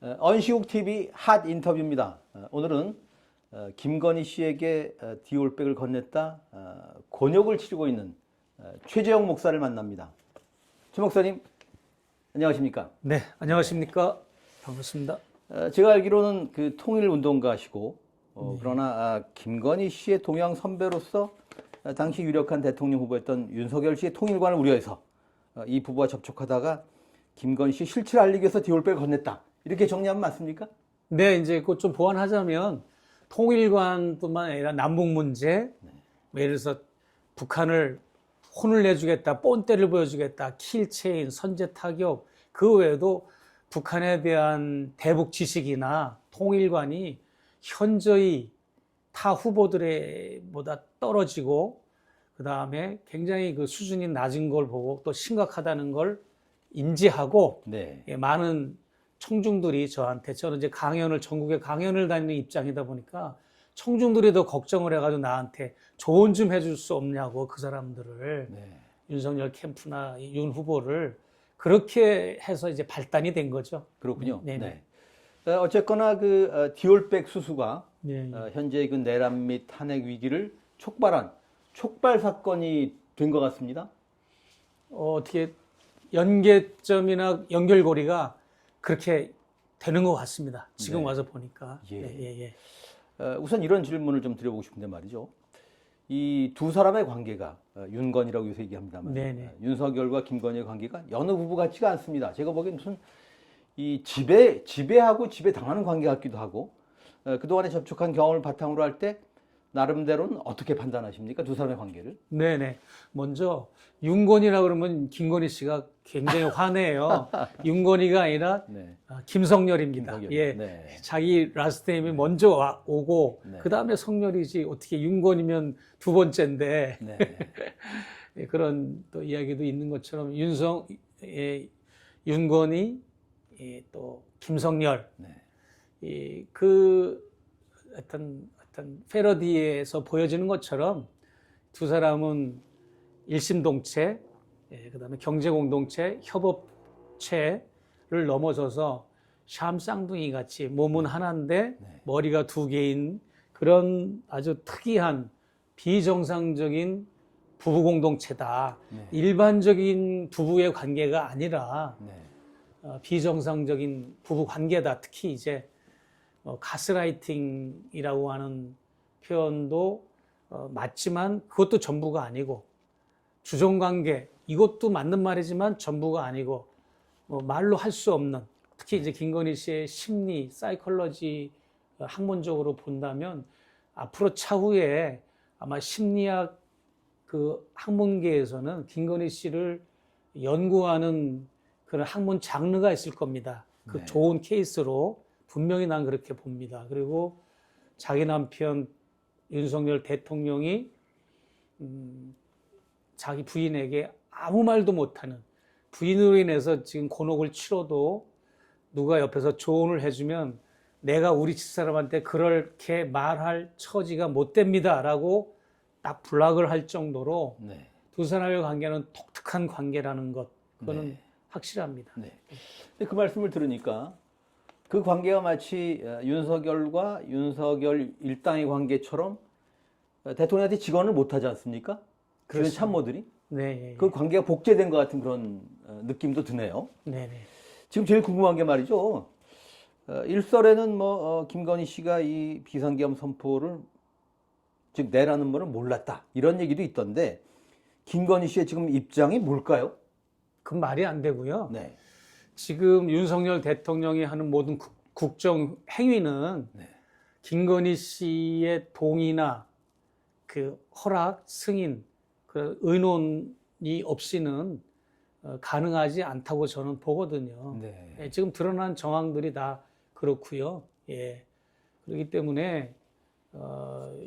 언시국 TV 핫 인터뷰입니다. 오늘은 김건희 씨에게 디올백을 건넸다 곤욕을 치르고 있는 최재형 목사를 만납니다. 최 목사님, 안녕하십니까? 네, 안녕하십니까? 반갑습니다. 제가 알기로는 그 통일운동가시고 그러나 김건희 씨의 동양 선배로서 당시 유력한 대통령 후보였던 윤석열 씨의 통일관을 우려해서 이 부부와 접촉하다가 김건희 씨 실체를 알리기 위해서 디올백을 건넸다. 이렇게 정리하면 맞습니까? 네, 이제 그것 좀 보완하자면 통일관뿐만 아니라 남북 문제, 예를 들어서 북한을 혼을 내주겠다, 본때를 보여주겠다, 킬체인, 선제 타격, 그 외에도 북한에 대한 대북 지식이나 통일관이 현저히 타 후보들보다 떨어지고, 그 다음에 굉장히 그 수준이 낮은 걸 보고 또 심각하다는 걸 인지하고, 네. 많은 청중들이 저는 이제 전국에 강연을 다니는 입장이다 보니까 청중들이 더 걱정을 해가지고 나한테 조언 좀 해줄 수 없냐고, 그 사람들을, 네. 윤석열 캠프나 윤 후보를 그렇게 해서 이제 발단이 된 거죠. 그렇군요. 네네. 네. 어쨌거나 그 디올백 수수가 네. 현재 그 내란 및 탄핵 위기를 촉발한 촉발 사건이 된 것 같습니다. 어떻게 연계점이나 연결고리가 그렇게 되는 것 같습니다. 지금 네. 와서 보니까. 예. 우선 이런 질문을 좀 드려보고 싶은데 말이죠. 이 두 사람의 관계가 윤건이라고 요새 얘기합니다만 네네. 윤석열과 김건희의 관계가 여느 부부 같지가 않습니다. 제가 보기엔 무슨 이 지배하고 지배당하는 관계 같기도 하고 그동안에 접촉한 경험을 바탕으로 할 때 나름대로는 어떻게 판단하십니까? 두 사람의 관계를? 네네. 먼저 윤건이라 그러면 김건희 씨가 굉장히 화내요. 윤건이가 아니라 네. 김성렬입니다. 김성렬. 예, 네. 자기 라스트네임이 먼저 오고 네. 그 다음에 성렬이지 어떻게 윤건이면 두 번째인데 네. 예, 그런 또 이야기도 있는 것처럼 윤건이 또 김성렬 네. 그 어떤 패러디에서 보여지는 것처럼 두 사람은 일심동체, 그다음에 경제공동체, 협업체를 넘어서서 샴 쌍둥이 같이 몸은 하나인데 머리가 두 개인 그런 아주 특이한 비정상적인 부부 공동체다. 네. 일반적인 부부의 관계가 아니라 네. 비정상적인 부부 관계다. 특히 이제 가스라이팅이라고 하는 표현도 맞지만 그것도 전부가 아니고, 주종관계 이것도 맞는 말이지만 전부가 아니고, 말로 할 수 없는, 특히 이제 김건희 씨의 심리, 사이콜로지 학문적으로 본다면 앞으로 차후에 아마 심리학 그 학문계에서는 김건희 씨를 연구하는 그런 학문 장르가 있을 겁니다. 그 네. 좋은 케이스로 분명히 난 그렇게 봅니다. 그리고 자기 남편 윤석열 대통령이 자기 부인에게 아무 말도 못하는, 부인으로 인해서 지금 곤혹을 치러도 누가 옆에서 조언을 해주면 내가 우리 집사람한테 그렇게 말할 처지가 못 됩니다 라고 딱 블락을 할 정도로 네. 두 사람의 관계는 독특한 관계라는 것, 그거는 네. 확실합니다. 네. 근데 그 말씀을 들으니까 그 관계가 마치 윤석열과 윤석열 일당의 관계처럼 대통령한테 직언을 못하지 않습니까? 주변 참모들이. 네. 그 관계가 복제된 것 같은 그런 느낌도 드네요. 네네. 지금 제일 궁금한 게 말이죠. 일설에는 김건희 씨가 이 비상계엄 선포를 즉 내라는 말을 몰랐다 이런 얘기도 있던데 김건희 씨의 지금 입장이 뭘까요? 그건 말이 안 되고요. 네. 지금 윤석열 대통령이 하는 모든 국정 행위는 네. 김건희 씨의 동의나 그 허락, 승인, 그 의논이 없이는 가능하지 않다고 저는 보거든요. 네. 예, 지금 드러난 정황들이 다 그렇고요. 예. 그렇기 때문에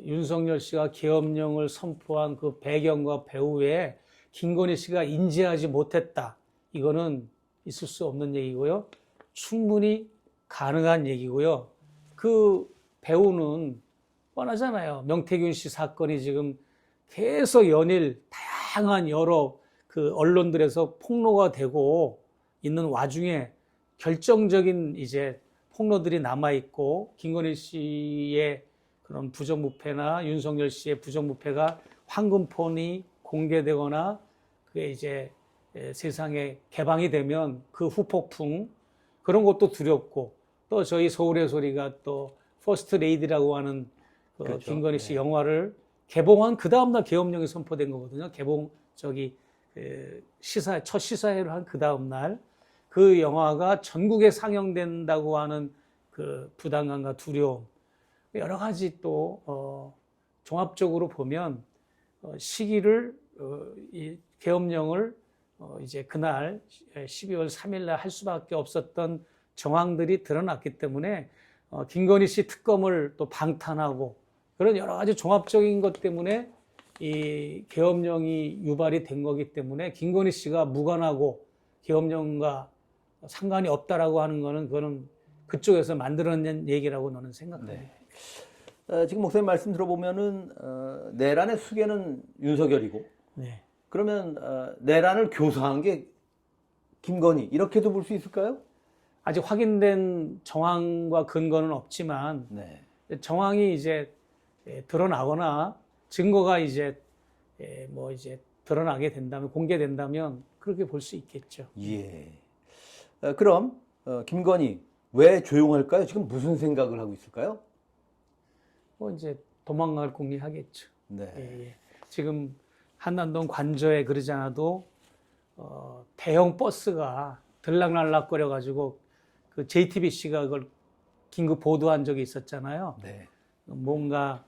윤석열 씨가 계엄령을 선포한 그 배경과 배후에 김건희 씨가 인지하지 못했다. 이거는 있을 수 없는 얘기고요. 충분히 가능한 얘기고요. 그 배우는 뻔하잖아요. 명태균 씨 사건이 지금 계속 연일 다양한 여러 그 언론들에서 폭로가 되고 있는 와중에 결정적인 이제 폭로들이 남아있고 김건희 씨의 그런 부정부패나 윤석열 씨의 부정부패가 황금폰이 공개되거나 그게 이제 세상에 개방이 되면 그 후폭풍 그런 것도 두렵고 또 저희 서울의 소리가 또 퍼스트 레이디라고 하는 그 그렇죠. 김건희 씨 네. 영화를 개봉한 그 다음날 계엄령이 선포된 거거든요. 개봉 첫 시사회를 한 그 다음날 그 영화가 전국에 상영된다고 하는 그 부담감과 두려움 여러 가지 또 종합적으로 보면 시기를 이 계엄령을 이제 그날 12월 3일 날 할 수밖에 없었던 정황들이 드러났기 때문에 김건희 씨 특검을 또 방탄하고 그런 여러 가지 종합적인 것 때문에 이 계엄령이 유발이 된 거기 때문에 김건희 씨가 무관하고 계엄령과 상관이 없다라고 하는 거는 그거는 그쪽에서 만들어낸 얘기라고 저는 생각합니다. 네. 지금 목사님 말씀 들어보면은 내란의 수괴는 윤석열이고 네. 그러면 내란을 교사한 게 김건희 이렇게도 볼 수 있을까요? 아직 확인된 정황과 근거는 없지만 네. 정황이 이제 드러나거나 증거가 이제 드러나게 된다면 공개된다면 그렇게 볼 수 있겠죠. 예. 그럼 김건희 왜 조용할까요? 지금 무슨 생각을 하고 있을까요? 뭐 이제 도망갈 궁리하겠죠. 네. 예. 지금 한남동 관저에 그러지 않아도 대형 버스가 들락날락거려 가지고 그 JTBC가 그걸 긴급 보도한 적이 있었잖아요. 네. 뭔가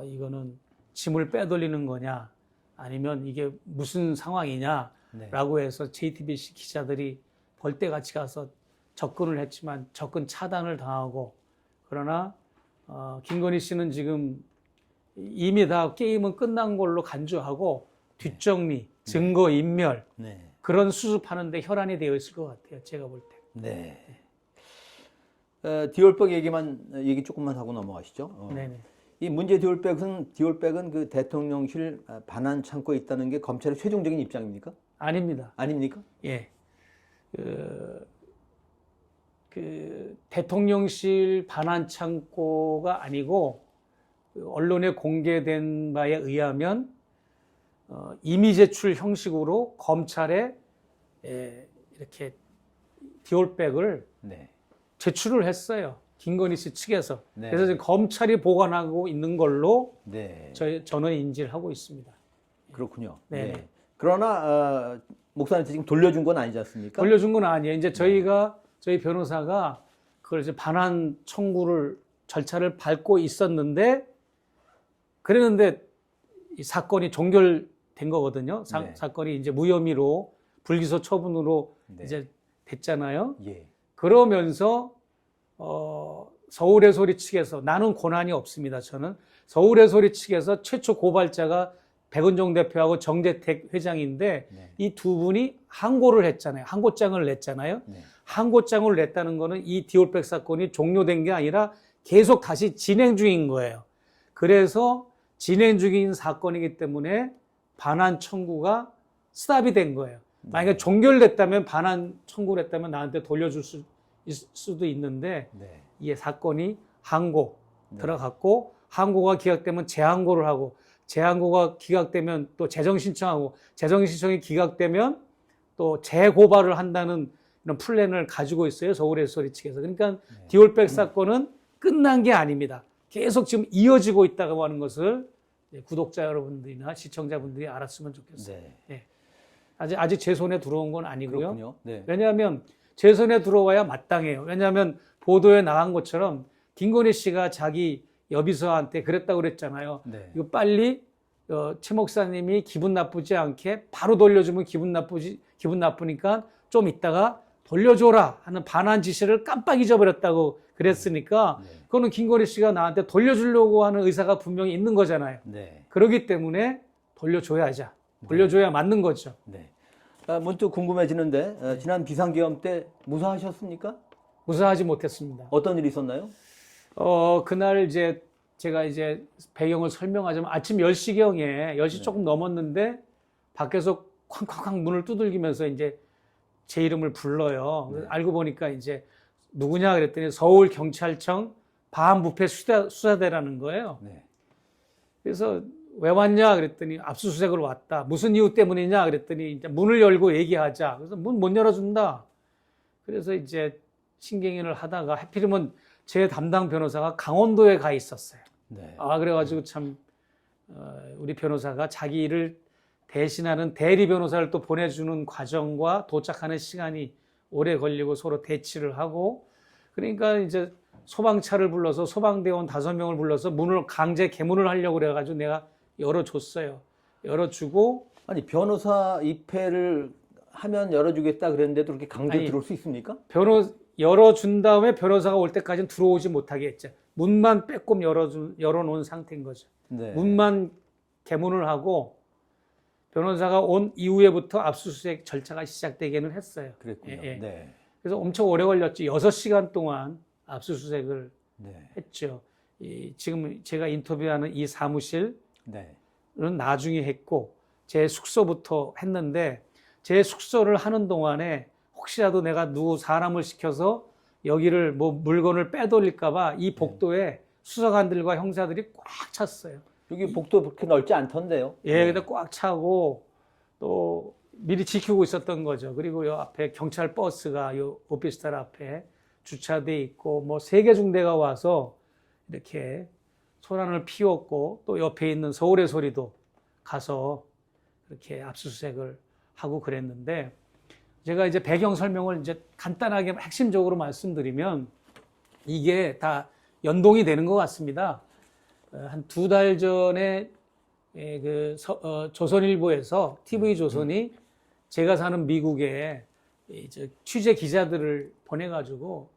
이거는 짐을 빼돌리는 거냐 아니면 이게 무슨 상황이냐라고 해서 JTBC 기자들이 벌떼같이 가서 접근을 했지만 접근 차단을 당하고 그러나 김건희 씨는 지금 이미 다 게임은 끝난 걸로 간주하고 뒷정리, 증거 인멸 네. 그런 수습하는데 혈안이 되어 있을 것 같아요. 제가 볼 때. 네. 디올백 얘기 조금만 하고 넘어가시죠. 네네. 이 문제 디올백은 그 대통령실 반환 창고에 있다는 게 검찰의 최종적인 입장입니까? 아닙니다. 아닙니까? 예. 그 대통령실 반환 창고가 아니고 언론에 공개된 바에 의하면 이미 제출 형식으로 검찰에 이렇게 디올백을 네. 제출을 했어요. 김건희 씨 측에서. 네. 그래서 지금 검찰이 보관하고 있는 걸로 네. 저는 인지를 하고 있습니다. 그렇군요. 네. 네. 그러나 목사님한테 지금 돌려준 건 아니지 않습니까? 돌려준 건 아니에요. 이제 저희 변호사가 그걸 이제 반환 청구를 절차를 밟고 있었는데 그랬는데 이 사건이 종결된 거거든요. 네. 사건이 이제 무혐의로 불기소 처분으로 네. 이제 됐잖아요. 예. 그러면서 서울의 소리 측에서 나는 권한이 없습니다. 저는 서울의 소리 측에서 최초 고발자가 백은종 대표하고 정재택 회장인데 네. 이 두 분이 항고를 했잖아요. 항고장을 냈잖아요. 네. 항고장을 냈다는 거는 이 디올백 사건이 종료된 게 아니라 계속 다시 진행 중인 거예요. 그래서 진행 중인 사건이기 때문에 반환 청구가 스탑이 된 거예요. 만약에 종결됐다면 반환 청구를 했다면 나한테 돌려줄 수도 있는데 네. 이 사건이 항고 들어갔고 항고가 기각되면 재항고를 하고 재항고가 기각되면 또 재정신청하고 재정신청이 기각되면 또 재고발을 한다는 이런 플랜을 가지고 있어요. 서울의 소리 측에서. 그러니까 디올백 사건은 끝난 게 아닙니다. 계속 지금 이어지고 있다고 하는 것을 구독자 여러분들이나 시청자분들이 알았으면 좋겠어요. 네. 네. 아직 제 손에 들어온 건 아니고요. 그렇군요. 네. 왜냐하면 제 손에 들어와야 마땅해요. 왜냐하면 보도에 나간 것처럼 김건희 씨가 자기 여비서한테 그랬다고 그랬잖아요. 네. 이거 빨리 최 목사님이 기분 나쁘지 않게 바로 돌려주면 기분 나쁘니까 좀 있다가 돌려줘라 하는 반환 지시를 깜빡 잊어버렸다고 그랬으니까 네. 그거는 김건희 씨가 나한테 돌려주려고 하는 의사가 분명히 있는 거잖아요. 네. 그렇기 때문에 돌려줘야 맞는 거죠. 네. 문득 궁금해지는데 지난 비상계엄 때 무사하셨습니까? 무사하지 못했습니다. 어떤 일이 있었나요? 그날 제가 배경을 설명하자면 아침 10시경에 10시 조금 넘었는데 밖에서 쾅쾅쾅 문을 두들기면서 이제 제 이름을 불러요. 알고 보니까 이제 누구냐 그랬더니 서울경찰청 반부패 수사대라는 거예요. 네. 그래서 왜 왔냐 그랬더니 압수수색을 왔다. 무슨 이유 때문이냐 그랬더니 이제 문을 열고 얘기하자. 그래서 문 못 열어준다. 그래서 이제 신경인을 하다가 하필이면 제 담당 변호사가 강원도에 가 있었어요. 네. 그래가지고 참 우리 변호사가 자기 일을 대신하는 대리 변호사를 또 보내주는 과정과 도착하는 시간이 오래 걸리고 서로 대치를 하고, 그러니까 이제 소방차를 불러서 소방대원 5명을 불러서 문을 강제 개문을 하려고 그래가지고 내가 열어줬어요. 열어주고. 아니, 변호사 입회를 하면 열어주겠다 그랬는데도 그렇게 강제 아니, 들어올 수 있습니까? 열어준 다음에 변호사가 올 때까지는 들어오지 못하게 했죠. 문만 빼꼼 열어놓은 상태인 거죠. 네. 문만 개문을 하고 변호사가 온 이후에부터 압수수색 절차가 시작되기는 했어요. 그랬군요. 예, 예. 네. 그래서 엄청 오래 걸렸죠. 6시간 동안 압수수색을 네. 했죠. 지금 제가 인터뷰하는 이 사무실은 네. 나중에 했고 제 숙소부터 했는데, 제 숙소를 하는 동안에 혹시라도 내가 누구 사람을 시켜서 여기를 뭐 물건을 빼돌릴까봐 이 복도에 수사관들과 형사들이 꽉 찼어요. 여기 복도 그렇게 넓지 않던데요. 예, 근데 꽉 차고 또 미리 지키고 있었던 거죠. 그리고 요 앞에 경찰 버스가 요 오피스텔 앞에 주차돼 있고 뭐 3개 중대가 와서 이렇게 소란을 피웠고, 또 옆에 있는 서울의 소리도 가서 이렇게 압수수색을 하고 그랬는데, 제가 이제 배경 설명을 이제 간단하게 핵심적으로 말씀드리면 이게 다 연동이 되는 것 같습니다. 한 2달 전에 조선일보에서 TV조선이 제가 사는 미국에 이제 취재 기자들을 보내가지고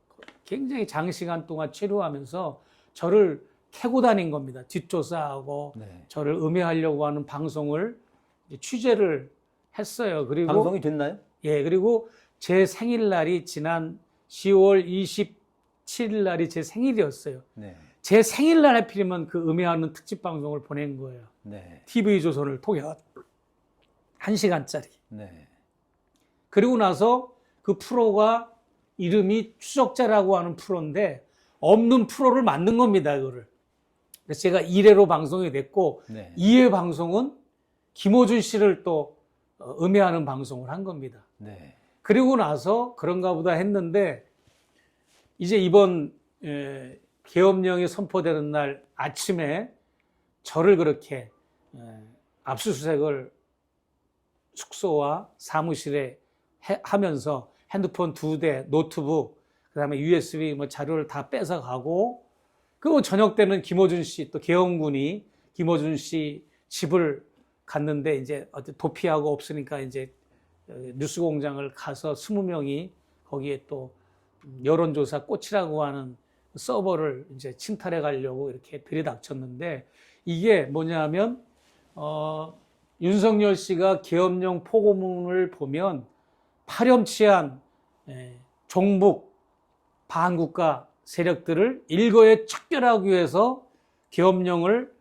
굉장히 장시간 동안 체류하면서 저를 캐고 다닌 겁니다. 뒷조사하고 네. 저를 음해하려고 하는 방송을 이제 취재를 했어요. 그리고 방송이 됐나요? 예, 그리고 제 생일날이 지난 10월 27일 날이 제 생일이었어요. 네. 제 생일날 하필이면 그 음해하는 특집 방송을 보낸 거예요. 네. TV조선을 통해 1시간짜리. 네. 그리고 나서 그 프로가 이름이 추적자라고 하는 프로인데 없는 프로를 만든 겁니다, 이거를. 그래서 제가 1회로 방송이 됐고 네. 2회 방송은 김어준 씨를 또 음해하는 방송을 한 겁니다. 네. 그리고 나서 그런가 보다 했는데 이제 이번 계엄령이 선포되는 날 아침에 저를 그렇게 압수수색을 숙소와 사무실에 하면서 핸드폰 2대, 노트북, 그다음에 USB 뭐 자료를 다 뺏어가고, 그리고 저녁 때는 김어준 씨, 또 계엄군이 김어준 씨 집을 갔는데 이제 도피하고 없으니까 이제 뉴스공장을 가서 20명이 거기에 또 여론조사 꽃이라고 하는 서버를 이제 침탈해 가려고 이렇게 들이닥쳤는데, 이게 뭐냐면 윤석열 씨가 계엄령 포고문을 보면 파렴치한 종북 반국가 세력들을 일거에 척결하기 위해서 계엄령을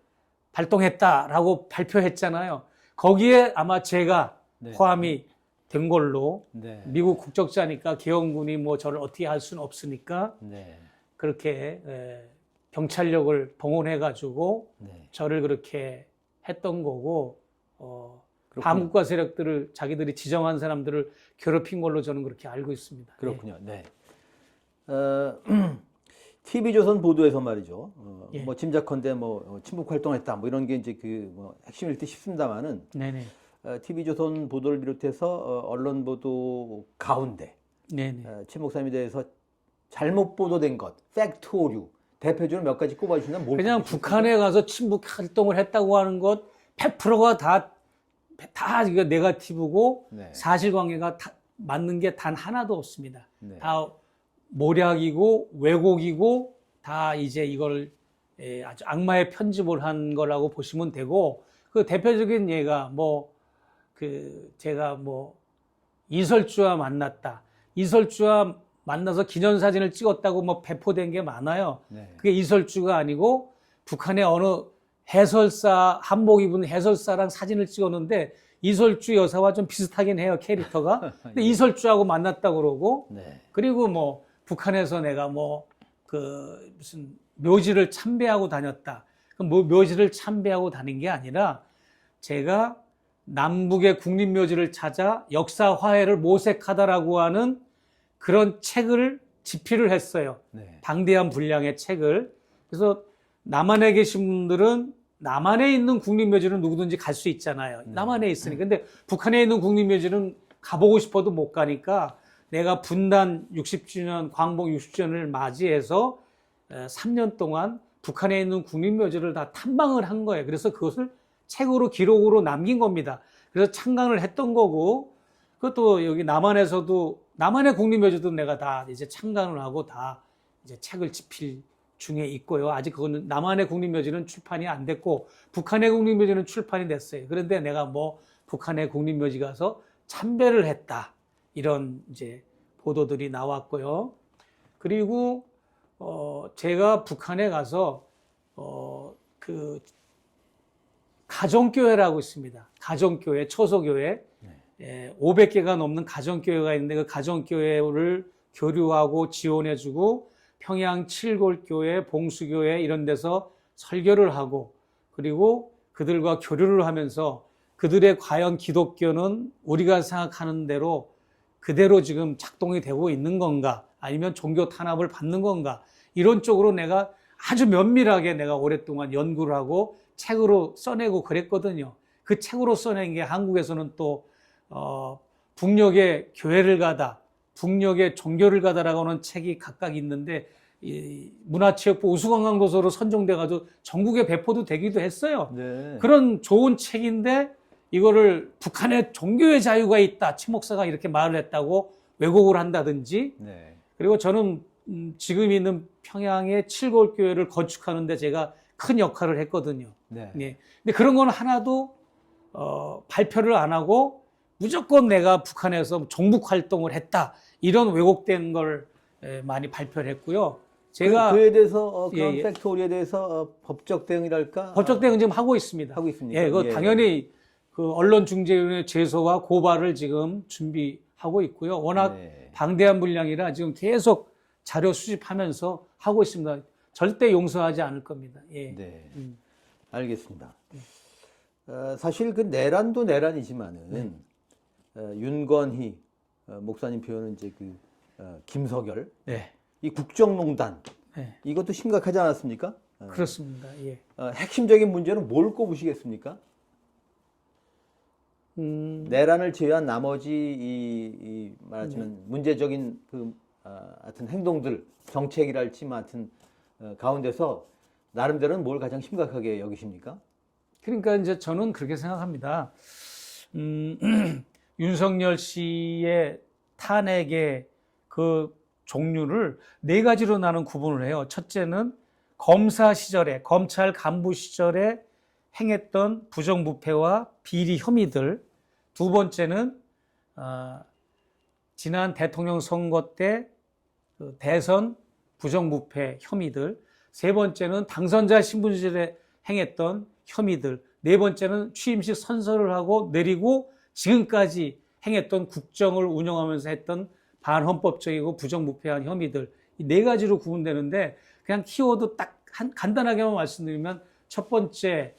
발동했다라고 발표했잖아요. 거기에 아마 제가 네. 포함이 된 걸로, 네. 미국 국적자니까 계엄군이 뭐 저를 어떻게 할 수는 없으니까 네. 그렇게 경찰력을 동원해가지고 네. 저를 그렇게 했던 거고, 그렇군요. 반국가 세력들을 자기들이 지정한 사람들을 괴롭힌 걸로 저는 그렇게 알고 있습니다. 그렇군요. 네. TV조선 보도에서 말이죠. 예. 뭐 짐작컨대 뭐 친북 활동했다 뭐 이런 게 이제 그 뭐 핵심일 듯 싶습니다만은 네네. TV조선 보도를 비롯해서 언론 보도 가운데 네네. 최 목사님에 대해서 잘못 보도된 것, 팩트 오류 대표적으로 몇 가지 꼽아주시면 뭘 그냥 꼽으실까요? 북한에 가서 친북 활동을 했다고 하는 것 100%가 다 이거 네거티브고 네. 사실관계가 맞는 게 단 하나도 없습니다. 네. 다 모략이고 왜곡이고 다 이제 이걸 아주 악마의 편집을 한 거라고 보시면 되고, 그 대표적인 예가 제가 이설주와 만났다. 이설주와 만나서 기념사진을 찍었다고 뭐 배포된 게 많아요. 네. 그게 이설주가 아니고 북한의 어느 해설사, 한복 입은 해설사랑 사진을 찍었는데 이설주 여사와 좀 비슷하긴 해요, 캐릭터가. 근데 이설주하고 만났다고 그러고, 네. 그리고 뭐 북한에서 내가 뭐 그 무슨 묘지를 참배하고 다녔다. 그럼 뭐 묘지를 참배하고 다닌 게 아니라 제가 남북의 국립묘지를 찾아 역사 화해를 모색하다라고 하는 그런 책을 집필을 했어요. 네. 방대한 분량의 책을. 그래서 남한에 계신 분들은 남한에 있는 국립묘지는 누구든지 갈 수 있잖아요. 남한에 있으니까. 근데 북한에 있는 국립묘지는 가보고 싶어도 못 가니까 내가 분단 60주년, 광복 60주년을 맞이해서 3년 동안 북한에 있는 국립묘지를 다 탐방을 한 거예요. 그래서 그것을 책으로 기록으로 남긴 겁니다. 그래서 참관을 했던 거고, 그것도 여기 남한에서도, 남한의 국립묘지도 내가 다 이제 참관을 하고 다 이제 책을 집필 중에 있고요. 아직 그거는 남한의 국립묘지는 출판이 안 됐고, 북한의 국립묘지는 출판이 됐어요. 그런데 내가 뭐 북한의 국립묘지 가서 참배를 했다. 이런 이제 보도들이 나왔고요. 그리고 제가 북한에 가서 그 가정교회라고 있습니다. 가정교회, 초소교회. 500개가 넘는 가정교회가 있는데 그 가정교회를 교류하고 지원해주고 평양 칠골교회, 봉수교회 이런 데서 설교를 하고 그리고 그들과 교류를 하면서 그들의 과연 기독교는 우리가 생각하는 대로 그대로 지금 작동이 되고 있는 건가 아니면 종교 탄압을 받는 건가 이런 쪽으로 내가 아주 면밀하게 내가 오랫동안 연구를 하고 책으로 써내고 그랬거든요. 그 책으로 써낸 게 한국에서는 또 북녘에 교회를 가다, 북녘에 종교를 가다라고 하는 책이 각각 있는데 이 문화체육부 우수관광도서로 선정돼가지고 전국에 배포도 되기도 했어요. 네. 그런 좋은 책인데 이거를 북한에 종교의 자유가 있다, 최 목사가 이렇게 말을 했다고 왜곡을 한다든지 네. 그리고 저는 지금 있는 평양의 칠골교회를 건축하는데 제가 큰 역할을 했거든요. 네. 네. 근데 그런 건 하나도 발표를 안 하고 무조건 내가 북한에서 종북 활동을 했다. 이런 왜곡된 걸 많이 발표를 했고요. 제가 그에 대해서 그런 예, 예. 팩토리에 대해서 법적 대응이랄까 법적 대응 지금 하고 있습니다. 하고 있습니까? 예, 그 예. 당연히 그 언론중재위원회 제소와 고발을 지금 준비하고 있고요. 워낙 네. 방대한 분량이라 지금 계속 자료 수집하면서 하고 있습니다. 절대 용서하지 않을 겁니다. 예. 네. 알겠습니다. 사실 그 내란도 내란이지만은 윤건희 목사님 표현은 이제 그 김석열 네. 이 국정농단 네. 이것도 심각하지 않았습니까? 그렇습니다. 예. 핵심적인 문제는 뭘 꼽으시겠습니까? 내란을 제외한 나머지 이 말하자면 문제적인 그 하여튼 행동들 정책이랄지 하여튼 가운데서 나름대로는 뭘 가장 심각하게 여기십니까? 그러니까 이제 저는 그렇게 생각합니다. 윤석열 씨의 탄핵의 그 종류를 네 가지로 나는 구분을 해요. 첫째는 검사 시절에, 검찰 간부 시절에 행했던 부정부패와 비리 혐의들. 두 번째는 지난 대통령 선거 때 그 대선 부정부패 혐의들. 세 번째는 당선자 신분 시절에 행했던 혐의들. 네 번째는 취임식 선서를 하고 내리고 지금까지 행했던 국정을 운영하면서 했던 반헌법적이고 부정부패한 혐의들. 이 네 가지로 구분되는데 그냥 키워드 딱 간단하게만 말씀드리면 첫 번째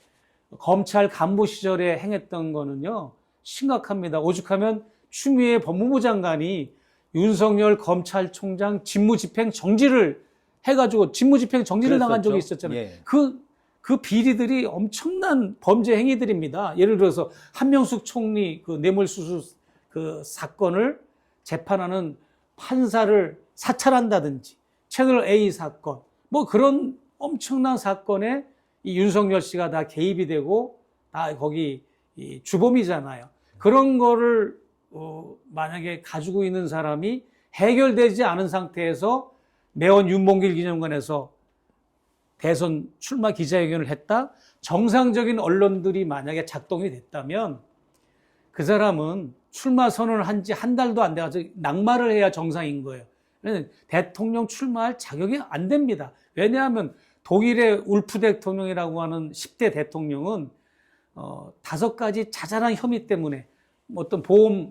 검찰 간부 시절에 행했던 거는요. 심각합니다. 오죽하면 추미애 법무부 장관이 윤석열 검찰총장 직무집행 정지를 해가지고 직무집행 정지를 당한 적이 있었잖아요. 예. 그 비리들이 엄청난 범죄 행위들입니다. 예를 들어서 한명숙 총리 그 뇌물수수 그 사건을 재판하는 판사를 사찰한다든지 채널 A 사건 뭐 그런 엄청난 사건에 이 윤석열 씨가 다 개입이 되고 다 거기 이 주범이잖아요. 그런 거를 만약에 가지고 있는 사람이 해결되지 않은 상태에서 매원 윤봉길 기념관에서 대선 출마 기자회견을 했다? 정상적인 언론들이 만약에 작동이 됐다면 그 사람은 출마 선언을 한 지 한 달도 안 돼가지고 낙마를 해야 정상인 거예요. 대통령 출마할 자격이 안 됩니다. 왜냐하면 독일의 울프 대통령이라고 하는 10대 대통령은 5가지 자잘한 혐의 때문에 어떤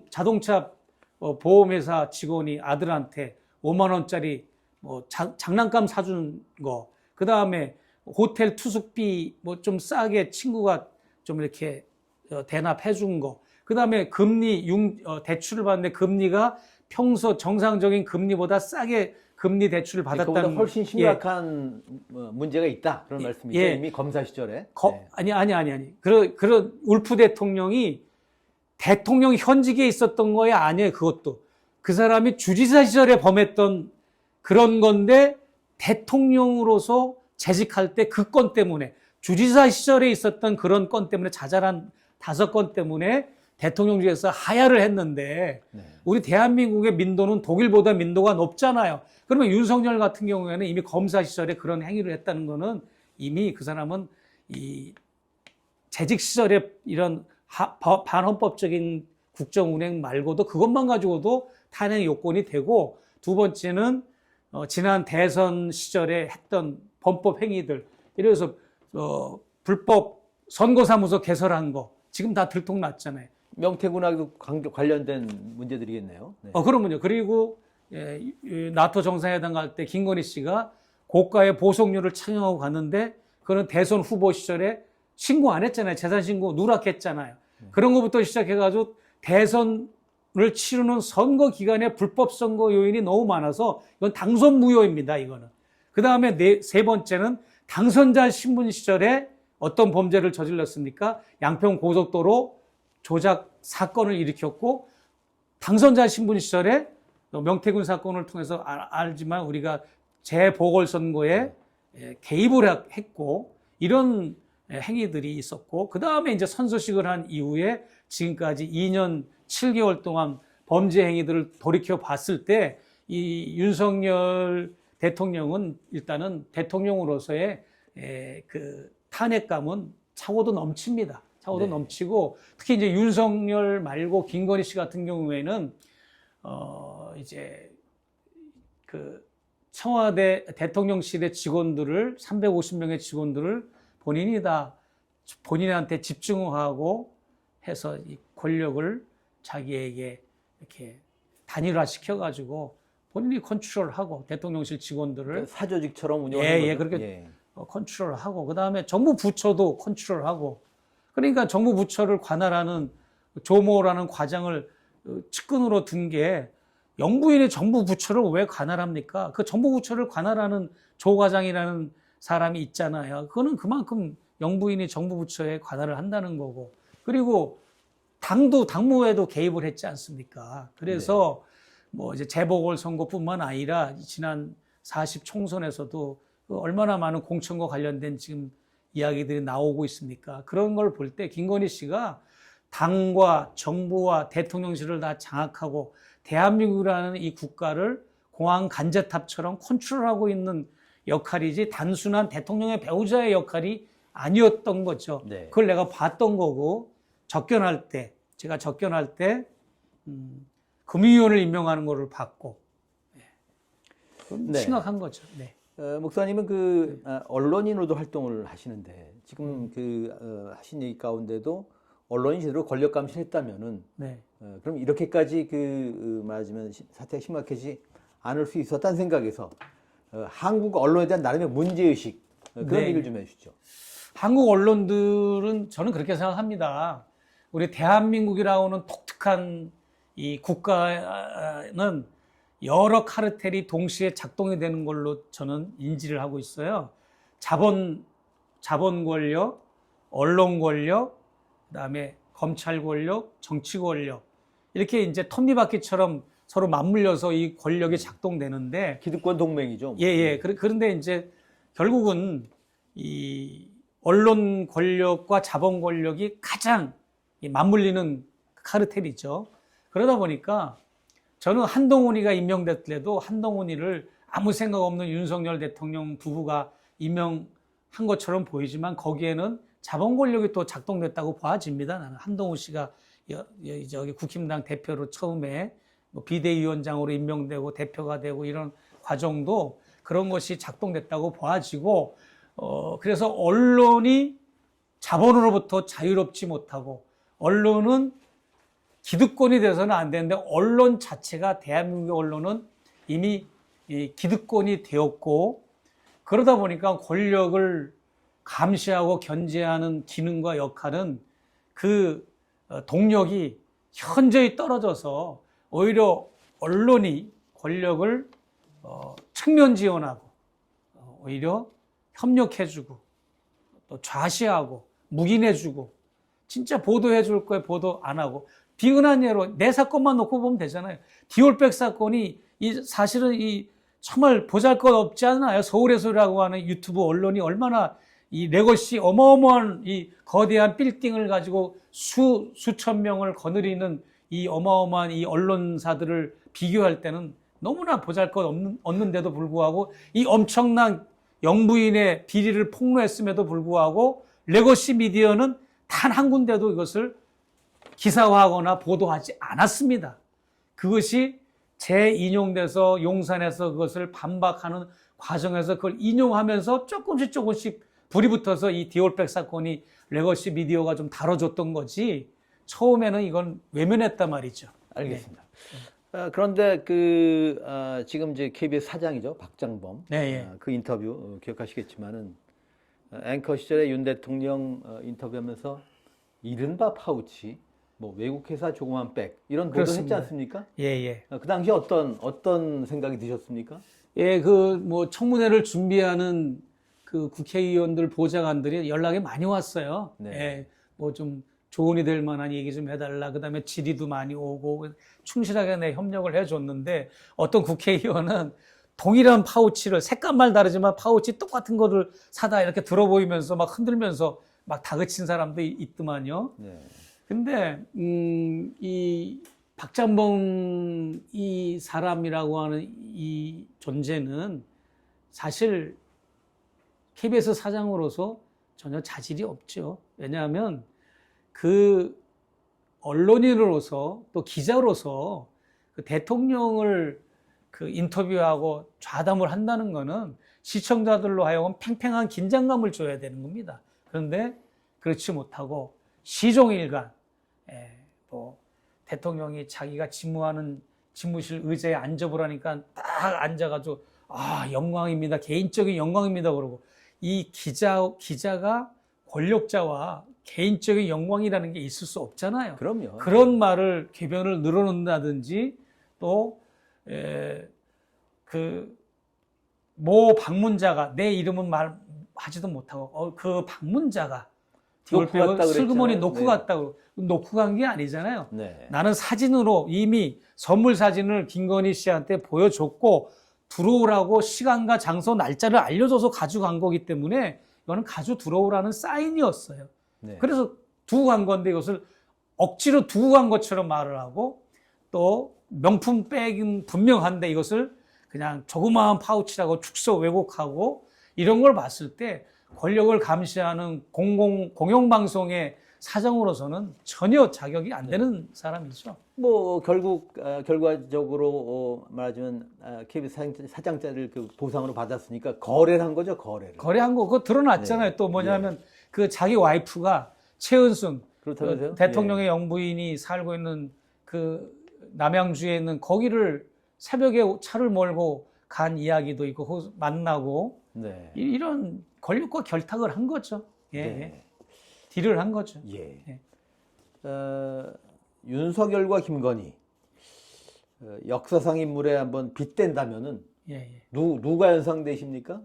자동차 보험회사 직원이 아들한테 5만 원짜리 뭐 장난감 사준 거, 그 다음에 호텔 투숙비 뭐 좀 싸게 친구가 좀 이렇게 대납해 준 거, 그 다음에 대출을 받는데 금리가 평소 정상적인 금리보다 싸게 금리 대출을 받았다는, 그보다 훨씬 심각한 문제가 있다 그런 말씀이죠. 이미 검사 시절에. 아니. 그런 울프 대통령이 대통령 현직에 있었던 거에 아니에요. 그것도 그 사람이 주지사 시절에 범했던 그런 건데, 대통령으로서 재직할 때 그 건 때문에, 주지사 시절에 있었던 그런 건 때문에, 자잘한 5건 때문에 대통령직에서 하야를 했는데, 우리 대한민국의 민도는 독일보다 민도가 높잖아요. 그러면 윤석열 같은 경우에는 이미 검사 시절에 그런 행위를 했다는 거는, 이미 그 사람은 이 재직 시절에 이런 반헌법적인 국정운행 말고도 그것만 가지고도 탄핵 요건이 되고, 두 번째는 지난 대선 시절에 했던 범법 행위들, 예를 들어서 불법 선거사무소 개설한 거 지금 다 들통났잖아요. 명태군하고도 관련된 문제들이겠네요. 네. 그러면요. 그리고 나토 정상회담 갈 때 김건희 씨가 고가의 보석류를 착용하고 갔는데, 그거는 대선 후보 시절에 신고 안 했잖아요. 재산 신고 누락했잖아요. 그런 것부터 시작해가지고 대선을 치르는 선거 기간에 불법 선거 요인이 너무 많아서 이건 당선 무효입니다. 이거는. 그 다음에 세 번째는 당선자 신분 시절에 어떤 범죄를 저질렀습니까? 양평 고속도로 조작 사건을 일으켰고, 당선자 신분 시절에 명태균 사건을 통해서 알지만 우리가 재보궐선거에 개입을 했고, 이런 행위들이 있었고, 그 다음에 이제 선서식을 한 이후에 지금까지 2년 7개월 동안 범죄 행위들을 돌이켜 봤을 때, 이 윤석열 대통령은 일단은 대통령으로서의 그 탄핵감은 차고도 넘칩니다. 차고도 넘치고, 특히 이제 윤석열 말고 김건희 씨 같은 경우에는 이제 그 청와대 대통령실의 직원들을 350명의 직원들을 본인한테 집중하고 해서 이 권력을 자기에게 이렇게 단일화 시켜가지고 본인이 컨트롤하고, 대통령실 직원들을 사조직처럼 운영하는 거죠. 그렇게 컨트롤하고, 그 다음에 정부 부처도 컨트롤하고, 그러니까 정부 부처를 관할하는 조모라는 과장을 측근으로 둔 게, 영부인이 정부 부처를 왜 관할합니까? 그 정부 부처를 관할하는 조 과장이라는 사람이 있잖아요. 그거는 그만큼 영부인이 정부 부처에 관할을 한다는 거고, 그리고 당무에도 개입을 했지 않습니까? 그래서 뭐 이제 재보궐선거뿐만 아니라 지난 40 총선에서도 얼마나 많은 공천과 관련된 지금 이야기들이 나오고 있습니까? 그런 걸 볼 때 김건희 씨가 당과 정부와 대통령실을 다 장악하고 대한민국이라는 이 국가를 공항 간제탑처럼 컨트롤하고 있는 역할이지, 단순한 대통령의 배우자의 역할이 아니었던 거죠. 그걸 내가 봤던 거고, 제가 접견할 때 금융위원을 임명하는 거를 봤고, 심각한 거죠. 목사님은 언론인으로도 활동을 하시는데, 지금 하신 얘기 가운데도 언론이 제대로 권력 감시를 했다면은, 그럼 이렇게까지 말하자면 사태가 심각해지지 않을 수 있었다는 생각에서 한국 언론에 대한 나름의 문제의식, 그런 얘기를 좀 해주시죠. 한국 언론들은 저는 그렇게 생각합니다. 우리 대한민국이라고는 독특한 이 국가는 여러 카르텔이 동시에 작동이 되는 걸로 저는 인지를 하고 있어요. 자본 권력, 언론 권력, 그다음에 검찰 권력, 정치 권력, 이렇게 이제 톱니바퀴처럼 서로 맞물려서 이 권력이 작동되는데, 기득권 동맹이죠. 그런데 이제 결국은 이 언론 권력과 자본 권력이 가장 맞물리는 카르텔이죠. 그러다 보니까 저는 한동훈이가 임명됐더라도 한동훈이를 아무 생각 없는 윤석열 대통령 부부가 임명한 것처럼 보이지만, 거기에는 자본 권력이 또 작동됐다고 봐집니다. 나는 한동훈 씨가 저기 국힘당 대표로 처음에 비대위원장으로 임명되고 대표가 되고 이런 과정도 그런 것이 작동됐다고 봐지고, 그래서 언론이 자본으로부터 자유롭지 못하고, 언론은 기득권이 돼서는 안 되는데, 언론 자체가, 대한민국의 언론은 이미 이 기득권이 되었고 그러다 보니까 권력을 감시하고 견제하는 기능과 역할은 그 동력이 현저히 떨어져서 오히려 언론이 권력을 측면 지원하고 오히려 협력해주고 또 좌시하고 묵인해주고 진짜 보도해줄 거에 보도 안 하고 비근한 예로 내 사건만 놓고 보면 되잖아요. 디올백 사건이 사실은 정말 보잘것없지 않나요? 서울에서라고 하는 유튜브 언론이 얼마나 이 레거시 어마어마한 이 거대한 빌딩을 가지고 수천 명을 거느리는 이 어마어마한 이 언론사들을 비교할 때는 너무나 보잘것없는데도 불구하고 이 엄청난 영부인의 비리를 폭로했음에도 불구하고 레거시 미디어는 단 한 군데도 이것을 기사화하거나 보도하지 않았습니다. 그것이 재인용돼서 용산에서 그것을 반박하는 과정에서 그걸 인용하면서 조금씩 불이 붙어서 이 디올백 사건이 레거시 미디어가 좀 다뤄줬던 거지 처음에는 이건 외면했단 말이죠. 알겠습니다. 그런데 지금 이제 KBS 사장이죠. 박장범. 네, 그 인터뷰 기억하시겠지만은 앵커 시절에 윤 대통령 인터뷰하면서 이른바 파우치, 뭐 외국 회사 조그만 백 이런 보도 했지 않습니까? 예. 그 당시 어떤 생각이 드셨습니까? 예, 뭐 청문회를 준비하는 그 국회의원들 보좌관들이 연락이 많이 왔어요. 네. 예, 뭐 좀 조언이 될 만한 얘기 좀 해달라. 그다음에 질의도 많이 오고 충실하게 내 협력을 해줬는데 어떤 국회의원은 동일한 파우치를 색깔만 다르지만 파우치 똑같은 거를 사다 이렇게 들어 보이면서 막 흔들면서 막 다그친 사람도 있더만요. 네. 근데 이 박장범 이 사람이라고 하는 이 존재는 사실 KBS 사장으로서 전혀 자질이 없죠. 왜냐하면 그 언론인으로서 또 기자로서 그 대통령을 그 인터뷰하고 좌담을 한다는 거는 시청자들로 하여금 팽팽한 긴장감을 줘야 되는 겁니다. 그런데 그렇지 못하고 시종일관 뭐 대통령이 자기가 집무하는 집무실 의자에 앉아보라니까 딱 앉아가지고 영광입니다. 개인적인 영광입니다. 그러고 이 기자가 권력자와 개인적인 영광이라는 게 있을 수 없잖아요. 그럼요. 그런 말을 궤변을 늘어놓는다든지 또 모 방문자가 내 이름은 말하지도 못하고 그 방문자가 디올백을 슬그머니 놓고 갔다고 놓고 간 게 아니잖아요. 네. 나는 사진으로 이미 선물 사진을 김건희 씨한테 보여줬고 들어오라고 시간과 장소 날짜를 알려줘서 가져간 거기 때문에 이거는 가져 들어오라는 사인이었어요. 네. 그래서 두고 간 건데 이것을 억지로 두고 간 것처럼 말을 하고 또 명품 백은 분명한데 이것을 그냥 조그마한 파우치라고 축소 왜곡하고 이런 걸 봤을 때 권력을 감시하는 공영방송의 사장으로서는 전혀 자격이 안 되는 사람이죠. 뭐 결과적으로 말하자면 KBS 사장자를 그 보상으로 받았으니까 거래를 한 거죠, 거래를. 거래한 거 그거 드러났잖아요. 네. 또 뭐냐면 그 자기 와이프가 최은순 그렇다면서요? 대통령의 영부인이 살고 있는 그 남양주에 있는 거기를 새벽에 차를 몰고 간 이야기도 있고 만나고 네. 이런 권력과 결탁을 한 거죠. 예. 네. 딜을 한 거죠. 예. 예. 윤석열과 김건희 역사상 인물에 한번 빗댄다면은 예. 누가 연상되십니까?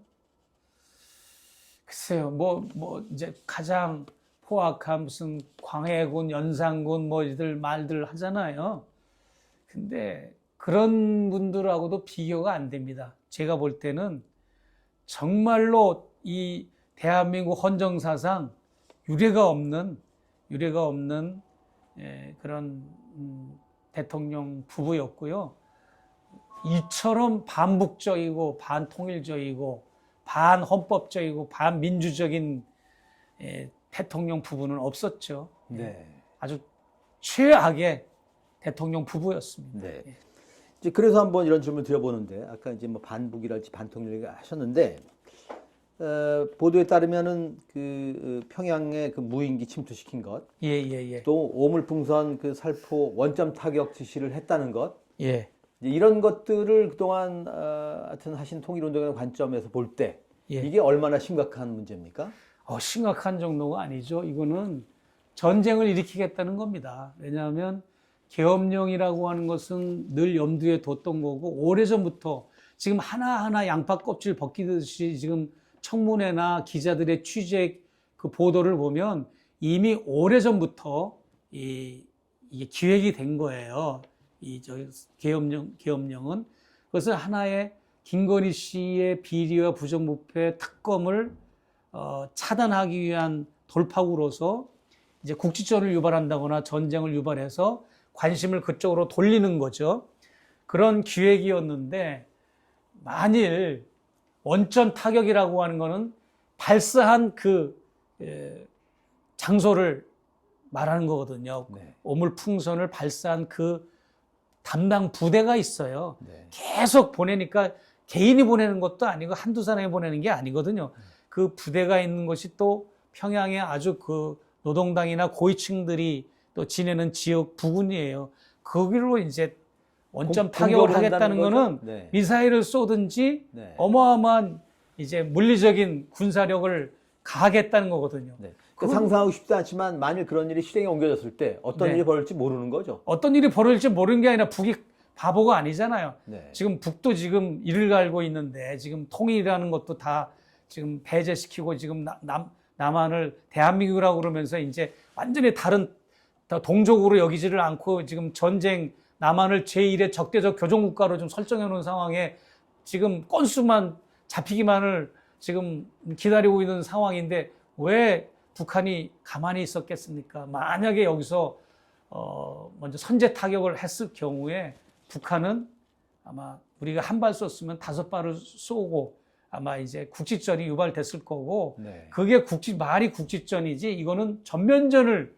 글쎄요, 뭐 이제 가장 포악한 무슨 광해군, 연산군 뭐 이들 말들 하잖아요. 근데 그런 분들하고도 비교가 안 됩니다. 제가 볼 때는 정말로 이 대한민국 헌정사상 유례가 없는 그런 대통령 부부였고요. 이처럼 반북적이고 반통일적이고 반헌법적이고 반민주적인 대통령 부부는 없었죠. 네. 아주 최악의 대통령 부부였습니다. 네. 이제 그래서 한번 이런 질문 드려보는데 아까 이제 뭐 반북이랄지 반통일 하셨는데 보도에 따르면은 그 평양에 그 무인기 침투시킨 것, 예. 또 오물풍선 그 살포 원점 타격 지시를 했다는 것, 예. 이제 이런 것들을 그동안 하여튼 하신 통일운동의 관점에서 볼 때 예. 이게 얼마나 심각한 문제입니까? 심각한 정도가 아니죠. 이거는 전쟁을 일으키겠다는 겁니다. 왜냐하면 계엄령이라고 하는 것은 늘 염두에 뒀던 거고, 오래전부터 지금 하나하나 양파 껍질 벗기듯이 지금 청문회나 기자들의 취재 그 보도를 보면 이미 오래전부터 이게 기획이 된 거예요. 계엄령은. 그것은 하나의 김건희 씨의 비리와 부정부패 특검을 차단하기 위한 돌파구로서 이제 국지전을 유발한다거나 전쟁을 유발해서 관심을 그쪽으로 돌리는 거죠. 그런 기획이었는데, 만일 원전 타격이라고 하는 거는 발사한 그 장소를 말하는 거거든요. 네. 오물풍선을 발사한 그 담당 부대가 있어요. 네. 계속 보내니까 개인이 보내는 것도 아니고 한두 사람이 보내는 게 아니거든요. 그 부대가 있는 것이 또 평양에 아주 그 노동당이나 고위층들이 또 지내는 지역 부근이에요. 거기로 이제 원점 타격을 하겠다는 거는 네. 미사일을 쏘든지 네. 어마어마한 이제 물리적인 군사력을 가하겠다는 거거든요. 네. 그러니까 상상하고 싶지 않지만 만일 그런 일이 실행에 옮겨졌을 때 어떤 네. 일이 벌어질지 모르는 거죠. 어떤 일이 벌어질지 모르는 게 아니라 북이 바보가 아니잖아요. 네. 지금 북도 지금 이를 갈고 있는데 지금 통일이라는 것도 다 지금 배제시키고 지금 남한을 대한민국이라고 그러면서 이제 완전히 다른 동족으로 여기지를 않고 지금 전쟁 남한을 제1의 적대적 교종국가로 좀 설정해 놓은 상황에 지금 건수만 잡히기만을 지금 기다리고 있는 상황인데 왜 북한이 가만히 있었겠습니까? 만약에 여기서 먼저 선제 타격을 했을 경우에 북한은 아마 우리가 한 발 쏘으면 5발을 쏘고 아마 이제 국지전이 유발됐을 거고, 네. 그게 말이 국지전이지 이거는 전면전을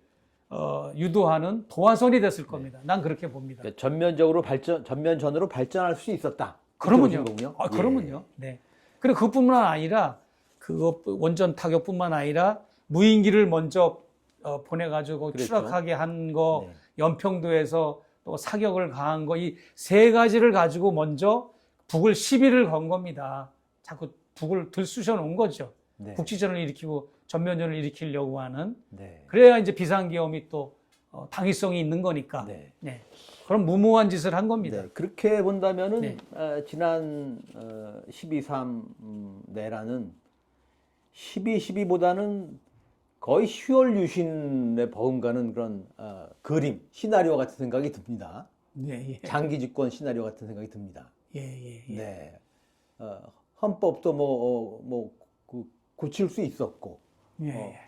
유도하는 도화선이 됐을 겁니다. 난 그렇게 봅니다. 그러니까 전면전으로 발전할 수 있었다. 그러면요. 거군요. 그러면요. 네. 그리고 그뿐만 아니라 그거 원전 타격뿐만 아니라 무인기를 먼저 보내가지고 그랬죠. 추락하게 한 거, 네. 연평도에서 또 사격을 가한 거, 이 세 가지를 가지고 먼저 북을 시비를 건 겁니다. 자꾸 북을 들쑤셔 놓은 거죠. 네. 국지전을 일으키고 전면전을 일으키려고 하는. 네. 그래야 이제 비상계엄이 또 당위성이 있는 거니까. 네. 네. 그럼 무모한 짓을 한 겁니다. 네. 그렇게 본다면은 네. 지난 12.3 내라는 12.12보다는 거의 10월 유신에 버금가는 그런 그림, 시나리오 같은 생각이 듭니다. 네, 예. 장기 집권 시나리오 같은 생각이 듭니다. 예. 네. 헌법도 고칠 수 있었고, 예.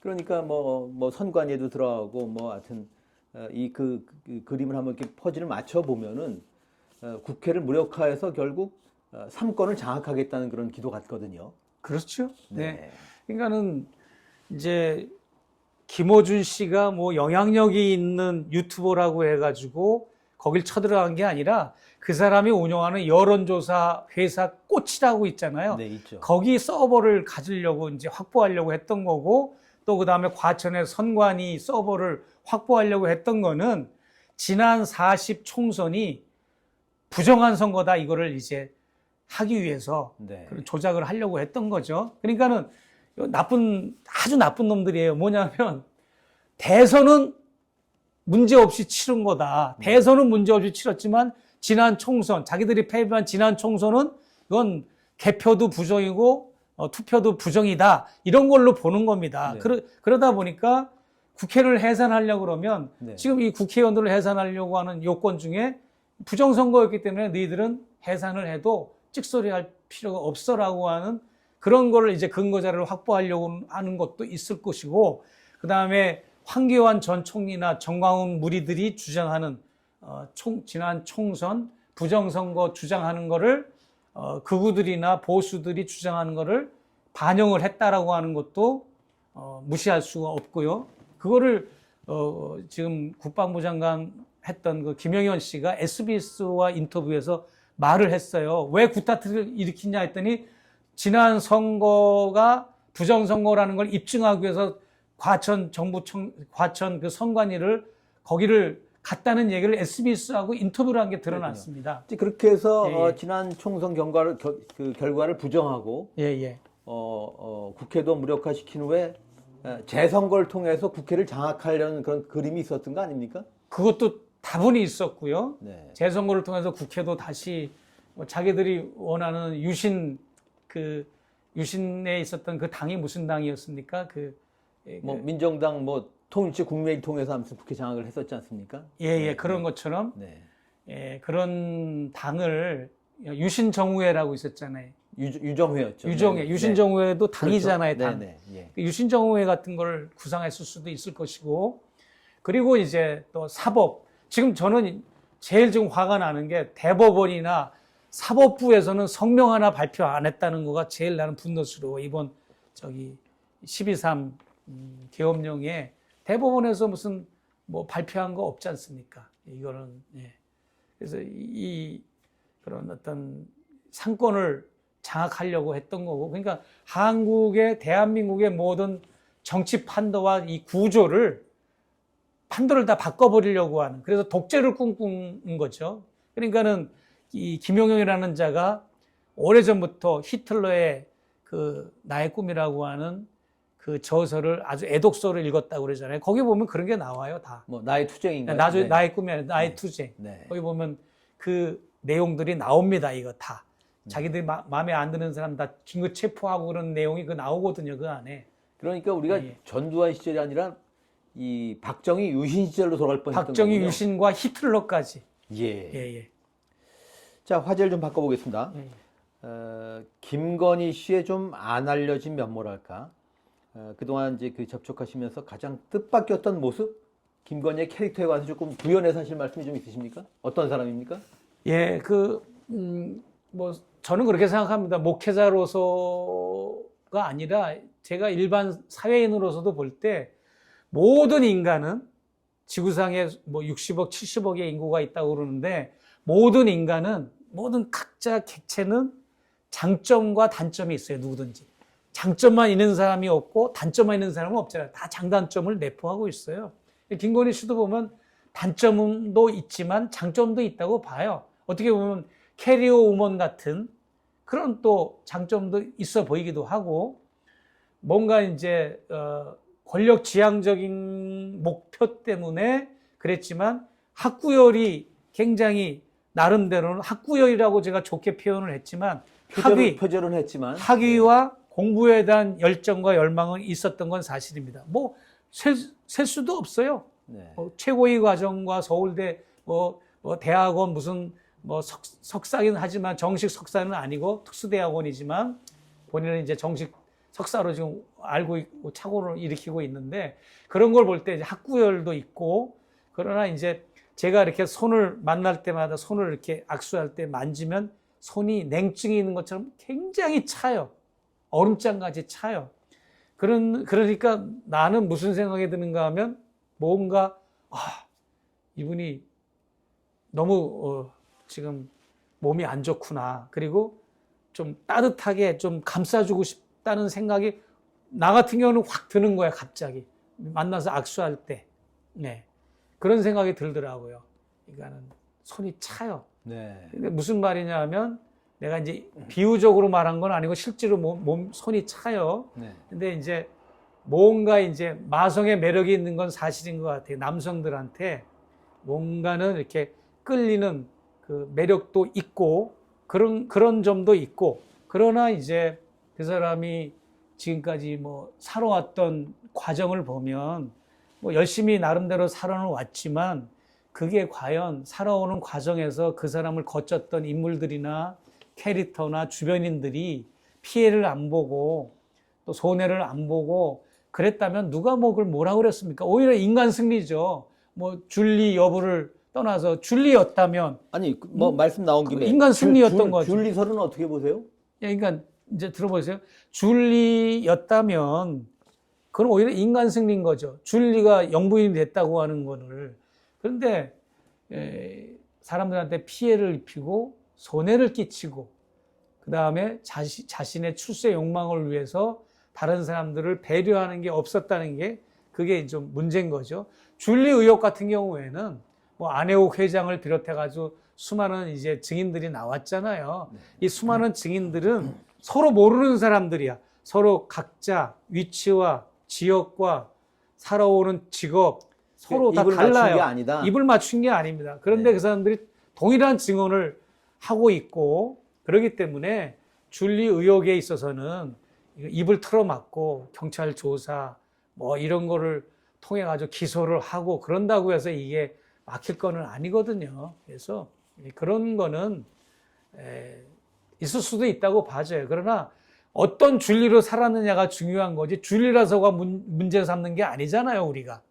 그러니까 뭐 선관위에도 들어가고 뭐 하여튼 그 그림을 한번 이렇게 퍼즐을 맞춰 보면은 국회를 무력화해서 결국 3권을 장악하겠다는 그런 기도 같거든요. 그렇죠. 네. 네. 그러니까는 이제 김어준 씨가 뭐 영향력이 있는 유튜버라고 해가지고 거길 쳐들어간 게 아니라 그 사람이 운영하는 여론조사 회사 꽃이라고 있잖아요. 네, 있죠. 거기 서버를 가지려고 이제 확보하려고 했던 거고, 또 그 다음에 과천의 선관위 서버를 확보하려고 했던 거는 지난 40 총선이 부정한 선거다 이거를 이제 하기 위해서 네. 그런 조작을 하려고 했던 거죠. 그러니까는 아주 나쁜 놈들이에요. 뭐냐면 대선은 문제없이 치른 거다. 대선은 문제없이 치렀지만 지난 총선, 자기들이 패배한 지난 총선은 이건 개표도 부정이고 투표도 부정이다. 이런 걸로 보는 겁니다. 네. 그러다 보니까 국회를 해산하려고 그러면 네. 지금 이 국회의원들을 해산하려고 하는 요건 중에 부정선거였기 때문에 너희들은 해산을 해도 찍소리할 필요가 없어라고 하는 그런 거를 이제 근거 자료를 확보하려고 하는 것도 있을 것이고, 그 다음에 황교안 전 총리나 정광훈 무리들이 주장하는 지난 총선 부정선거 주장하는 거를 극우들이나 보수들이 주장하는 거를 반영을 했다라고 하는 것도 무시할 수가 없고요. 그거를 지금 국방부 장관 했던 그 김영현 씨가 SBS와 인터뷰에서 말을 했어요. 왜 구타트를 일으키냐 했더니 지난 선거가 부정선거라는 걸 입증하기 위해서 과천 그 선관위를 거기를 갔다는 얘기를 SBS하고 인터뷰를 한 게 드러났습니다. 이제 그렇게 해서 예, 예. 지난 총선 그 결과를 부정하고 예, 예. 국회도 무력화시킨 후에 재선거를 통해서 국회를 장악하려는 그런 그림이 있었던 거 아닙니까? 그것도 다분히 있었고요. 네. 재선거를 통해서 국회도 다시 뭐 자기들이 원하는 유신에 있었던 그 당이 무슨 당이었습니까? 뭐 민정당 뭐 통일치 국민회의 통해서 아무튼 국회 장악을 했었지 않습니까? 예, 그런 것처럼 네. 그런 당을 유신정우회라고 있었잖아요. 유정회였죠. 유정회, 네. 유신정우회도 당이잖아요. 그렇죠. 당. 네, 네. 그 유신정우회 같은 걸 구상했을 수도 있을 것이고, 그리고 이제 또 사법. 지금 저는 제일 지금 화가 나는 게 대법원이나 사법부에서는 성명 하나 발표 안 했다는 거가 제일 나는 분노스러워. 이번 12.3 계엄령에 대법원에서 무슨 뭐 발표한 거 없지 않습니까? 이거는 그래서 그런 어떤 상권을 장악하려고 했던 거고, 그러니까 대한민국의 모든 정치 판도와 이 판도를 다 바꿔버리려고 하는, 그래서 독재를 꿈꾸는 거죠. 그러니까는 이 김용영이라는 자가 오래전부터 히틀러의 그 나의 꿈이라고 하는 그 저서를 아주 애독서를 읽었다고 그러잖아요. 거기 보면 그런 게 나와요, 다. 뭐 나의 투쟁인가요? 나의 꿈이 아니라 나의 투쟁. 네. 거기 보면 그 내용들이 나옵니다, 이거 다. 자기들이 마음에 안 드는 사람 다 긴급 체포하고 그런 내용이 나오거든요, 그 안에. 그러니까 우리가 전두환 시절이 아니라 이 박정희 유신 시절로 돌아갈 뻔했던 박정희 거군요. 유신과 히틀러까지. 예. 자, 화제를 좀 바꿔보겠습니다. 김건희 씨의 좀 안 알려진 면모랄까. 그동안 이제 그 접촉하시면서 가장 뜻밖이었던 모습, 김건희의 캐릭터에 관해서 조금 구현해서 하실 말씀이 좀 있으십니까? 어떤 사람입니까? 예, 뭐 저는 그렇게 생각합니다. 목회자로서가 아니라 제가 일반 사회인으로서도 볼 때 모든 인간은 지구상에 뭐 60억, 70억의 인구가 있다고 그러는데 모든 인간은 모든 각자 객체는 장점과 단점이 있어요. 누구든지. 장점만 있는 사람이 없고 단점만 있는 사람은 없잖아요. 다 장단점을 내포하고 있어요. 김건희 씨도 보면 단점도 있지만 장점도 있다고 봐요. 어떻게 보면 캐리어 우먼 같은 그런 또 장점도 있어 보이기도 하고, 뭔가 이제 권력 지향적인 목표 때문에 그랬지만 학구열이 굉장히 나름대로는 학구열이라고 제가 좋게 표현을 했지만 표절은 했지만 학위와 공부에 대한 열정과 열망은 있었던 건 사실입니다. 뭐 셀 수도 없어요. 네. 최고위 과정과 서울대 대학원 무슨 석사긴 하지만 정식 석사는 아니고 특수대학원이지만 본인은 이제 정식 석사로 지금 알고 있고 착오를 일으키고 있는데, 그런 걸 볼 때 학구열도 있고, 그러나 이제 제가 이렇게 손을 만날 때마다 손을 이렇게 악수할 때 만지면 손이 냉증이 있는 것처럼 굉장히 차요. 얼음장같이 차요. 그러니까 나는 무슨 생각이 드는가 하면 뭔가 이분이 너무 지금 몸이 안 좋구나. 그리고 좀 따뜻하게 좀 감싸주고 싶다는 생각이 나 같은 경우는 확 드는 거야, 갑자기. 만나서 악수할 때. 네. 그런 생각이 들더라고요. 그러니까는 손이 차요. 네. 근데 무슨 말이냐 하면 내가 이제 비유적으로 말한 건 아니고 실제로 손이 차요. 네. 근데 이제 뭔가 이제 마성의 매력이 있는 건 사실인 것 같아요. 남성들한테 뭔가는 이렇게 끌리는 그 매력도 있고 그런 점도 있고, 그러나 이제 그 사람이 지금까지 뭐 살아왔던 과정을 보면 뭐 열심히 나름대로 살아는 왔지만 그게 과연 살아오는 과정에서 그 사람을 거쳤던 인물들이나 캐릭터나 주변인들이 피해를 안 보고 또 손해를 안 보고 그랬다면 누가 그걸 뭐라고 그랬습니까? 오히려 인간 승리죠. 뭐 줄리 여부를 떠나서 줄리였다면, 아니 뭐 말씀 나온 김에 인간 승리였던 거죠. 줄리설은 어떻게 보세요? 그러니까 이제 들어보세요. 줄리였다면 그건 오히려 인간 승리인 거죠. 줄리가 영부인이 됐다고 하는 거를. 그런데 사람들한테 피해를 입히고 손해를 끼치고 그 다음에 자신의 출세 욕망을 위해서 다른 사람들을 배려하는 게 없었다는 게 그게 좀 문제인 거죠. 줄리 의혹 같은 경우에는 뭐 안혜욱 회장을 비롯해가지고 수많은 이제 증인들이 나왔잖아요. 이 수많은 증인들은 서로 모르는 사람들이야. 서로 각자 위치와 지역과 살아오는 직업 서로 다 입을 맞춘 달라요. 게 아니다. 입을 맞춘 게 아닙니다. 그런데 네. 그 사람들이 동일한 증언을 하고 있고 그렇기 때문에 줄리 의혹에 있어서는 입을 틀어막고 경찰 조사 뭐 이런 거를 통해 가지고 기소를 하고 그런다고 해서 이게 막힐 거는 아니거든요. 그래서 그런 거는 있을 수도 있다고 봐져요. 그러나 어떤 줄리로 살았느냐가 중요한 거지 줄리라서가 문제 삼는 게 아니잖아요, 우리가.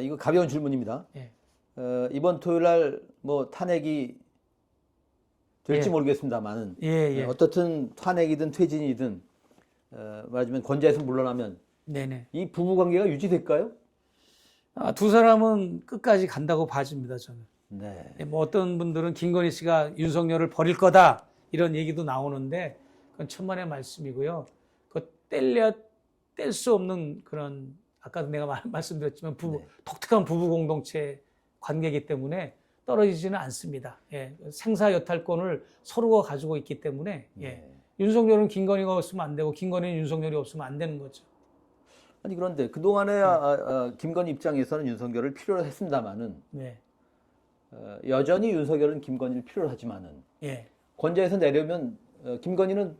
이거 가벼운 질문입니다. 예. 이번 토요일 날 뭐 탄핵이 될지 예. 모르겠습니다만은 예. 어떻든 탄핵이든 퇴진이든 말하자면 권좌에서 물러나면 네네. 이 부부 관계가 유지될까요? 두 사람은 끝까지 간다고 봐집니다, 저는. 네. 뭐 어떤 분들은 김건희 씨가 윤석열을 버릴 거다 이런 얘기도 나오는데 그건 천만의 말씀이고요. 그 뗄 수 없는 그런 아까도 내가 말씀드렸지만 독특한 부부 공동체 관계이기 때문에 떨어지지는 않습니다. 예, 생사여탈권을 서로가 가지고 있기 때문에 윤석열은 김건희가 없으면 안 되고 김건희는 윤석열이 없으면 안 되는 거죠. 아니 그런데 그동안에 김건희 입장에서는 윤석열을 필요로 했습니다만은 여전히 윤석열은 김건희를 필요로 하지만은 권좌에서 내려면 김건희는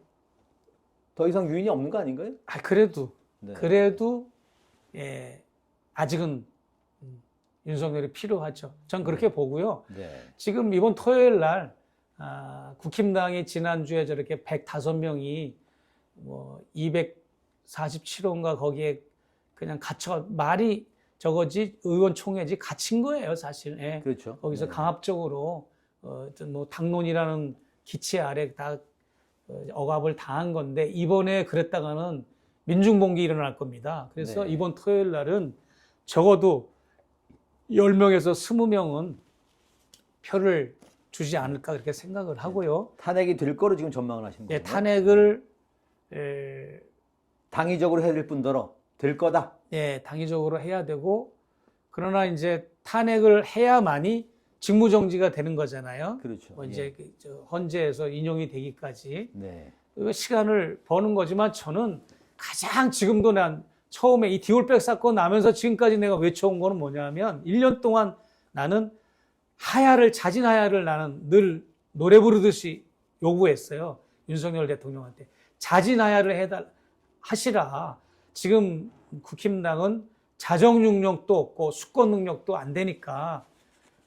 더 이상 유인이 없는 거 아닌가요? 그래도 아직은 윤석열이 필요하죠. 전 그렇게 보고요. 지금 이번 토요일 날 국힘당이 지난주에 저렇게 105명이 뭐 247호인가 거기에 그냥 말이 저거지 의원총회지 갇힌 거예요, 사실. 그렇죠. 거기서 강압적으로 뭐 당론이라는 기치 아래 다 억압을 당한 건데 이번에 그랬다가는 민중봉기 일어날 겁니다. 그래서 이번 토요일 날은 적어도 10명에서 20명은 표를 주지 않을까 그렇게 생각을 하고요. 탄핵이 될 거로 지금 전망을 하시는 거예요? 탄핵을 당위적으로 해야 될 뿐더러 될 거다. 당위적으로 해야 되고 그러나 이제 탄핵을 해야만이 직무정지가 되는 거잖아요. 그렇죠. 이제 헌재에서 인용이 되기까지 시간을 버는 거지만 저는 가장 지금도 난 처음에 이 디올백 사건 나면서 지금까지 내가 외쳐온 거는 뭐냐면 1년 동안 나는 자진 하야를 나는 늘 노래 부르듯이 요구했어요. 윤석열 대통령한테. 자진 하야를 하시라. 지금 국힘당은 자정 능력도 없고 수권 능력도 안 되니까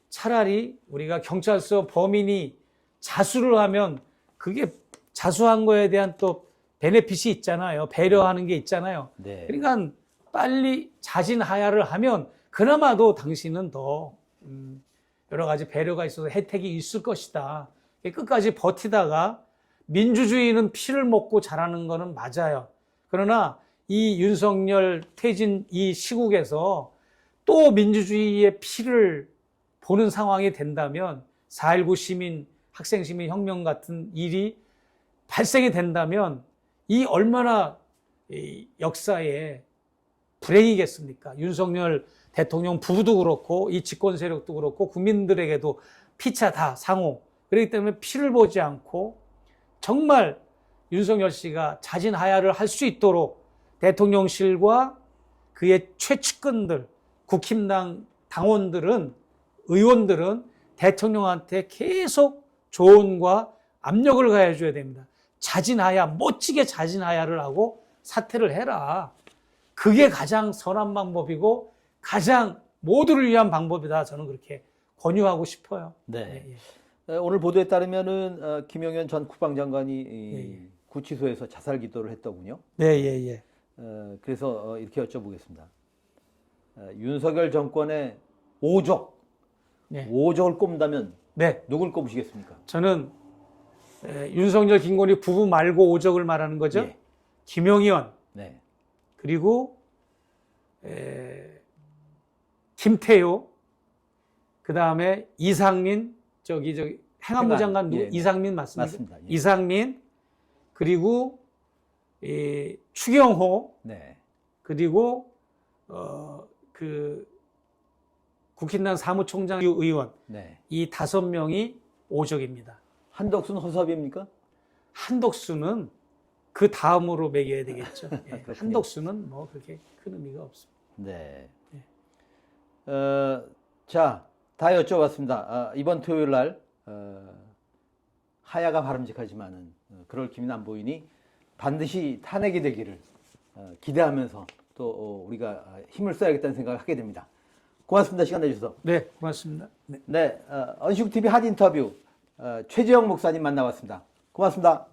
차라리 우리가 경찰서 범인이 자수를 하면 그게 자수한 거에 대한 또 베네핏이 있잖아요. 배려하는 게 있잖아요. 그러니까 빨리 자진 하야를 하면 그나마도 당신은 더 여러 가지 배려가 있어서 혜택이 있을 것이다. 끝까지 버티다가 민주주의는 피를 먹고 자라는 거는 맞아요. 그러나 이 윤석열 퇴진 이 시국에서 또 민주주의의 피를 보는 상황이 된다면 4.19 시민, 학생 시민 혁명 같은 일이 발생이 된다면 이 얼마나 역사에 불행이겠습니까? 윤석열 대통령 부부도 그렇고 이 집권 세력도 그렇고 국민들에게도 피차 다 상호. 그렇기 때문에 피를 보지 않고 정말 윤석열 씨가 자진 하야를 할 수 있도록 대통령실과 그의 최측근들, 국힘당 당원들은 의원들은 대통령한테 계속 조언과 압력을 가해줘야 됩니다. 자진하야, 멋지게 자진하야를 하고 사퇴를 해라. 그게 가장 선한 방법이고 가장 모두를 위한 방법이다. 저는 그렇게 권유하고 싶어요. 오늘 보도에 따르면은 김영현 전 국방장관이 구치소에서 자살 기도를 했더군요. 그래서 이렇게 여쭤보겠습니다. 윤석열 정권의 5적을 꼽는다면 누굴 꼽으시겠습니까? 저는 윤석열, 김건희 부부 말고 5적을 말하는 거죠. 김영현, 그리고 김태효, 그 다음에 이상민, 행안부 장관 이상민 맞습니까? 이상민, 그리고 추경호, 그리고 국힘당 사무총장 의원 네. 이 5명이 오적입니다. 한덕수는 허수아비입니까? 한덕수는 그 다음으로 매겨야 되겠죠. 예, 그렇군요. 한덕수는 뭐 그렇게 큰 의미가 없습니다. 네. 자, 다 여쭤봤습니다. 이번 토요일 날 하야가 바람직하지만은 그럴 기미는 안 보이니 반드시 탄핵이 되기를 기대하면서 또 우리가 힘을 써야겠다는 생각을 하게 됩니다. 고맙습니다. 시간 내주셔서. 네, 고맙습니다. 네. 네, 언식TV 핫 인터뷰 최재형 목사님 만나봤습니다. 고맙습니다.